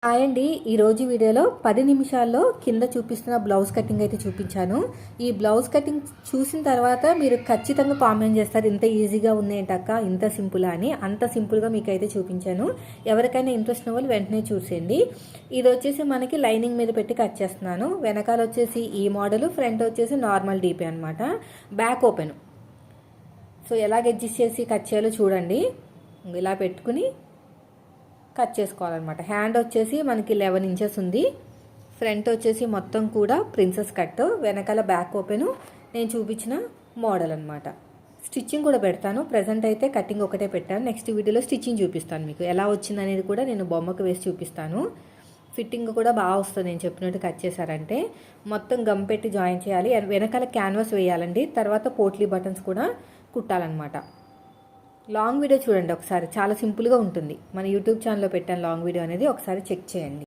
Hi అండి. ఈరోజు వీడియోలో 10 నిమిషాల్లో కింద చూపిస్తున్న బ్లౌజ్ కటింగ్ అయితే చూపించాను. ఈ బ్లౌజ్ కటింగ్ చూసిన తర్వాత మీరు ఖచ్చితంగా కామెంట్ చేస్తారు, ఇంత ఈజీగా ఉంది ఏంటక్క, ఇంత సింపుల్ అని. అంత సింపుల్గా మీకైతే చూపించాను. ఎవరికైనా ఇంట్రెస్ట్ ఉన్న వాళ్ళు వెంటనే చూసేయండి. ఇది వచ్చేసి మనకి లైనింగ్ మీద పెట్టి కట్ చేస్తున్నాను. వెనకాల వచ్చేసి ఈ మోడల్, ఫ్రంట్ వచ్చేసి నార్మల్ డీపీ అనమాట. Back open. సో ఎలాగ అడ్జస్ట్ చేసి కట్ చేయాలో చూడండి. ఇలా పెట్టుకుని కట్ చేసుకోవాలన్నమాట. హ్యాండ్ వచ్చేసి మనకి 11 ఇంచెస్ ఉంది. ఫ్రంట్ వచ్చేసి మొత్తం కూడా ప్రిన్సెస్ కట్, వెనకాల బ్యాక్ ఓపెను నేను చూపించిన మోడల్ అనమాట. స్టిచ్చింగ్ కూడా పెడతాను. ప్రజెంట్ అయితే కటింగ్ ఒకటే పెట్టాను. నెక్స్ట్ వీడియోలో స్టిచ్చింగ్ చూపిస్తాను. మీకు ఎలా వచ్చింది అనేది కూడా నేను బొమ్మకు వేసి చూపిస్తాను. ఫిట్టింగ్ కూడా బాగా వస్తుంది. నేను చెప్పినట్టు కట్ చేశారంటే మొత్తం గమ్ పెట్టి జాయిన్ చేయాలి. వెనకాల క్యాన్వాస్ వేయాలండి. తర్వాత పోట్లీ బటన్స్ కూడా కుట్టాలన్నమాట. లాంగ్ వీడియో చూడండి ఒకసారి, చాలా సింపుల్గా ఉంటుంది. మన యూట్యూబ్ ఛానల్లో పెట్టాను లాంగ్ వీడియో అనేది, ఒకసారి చెక్ చేయండి.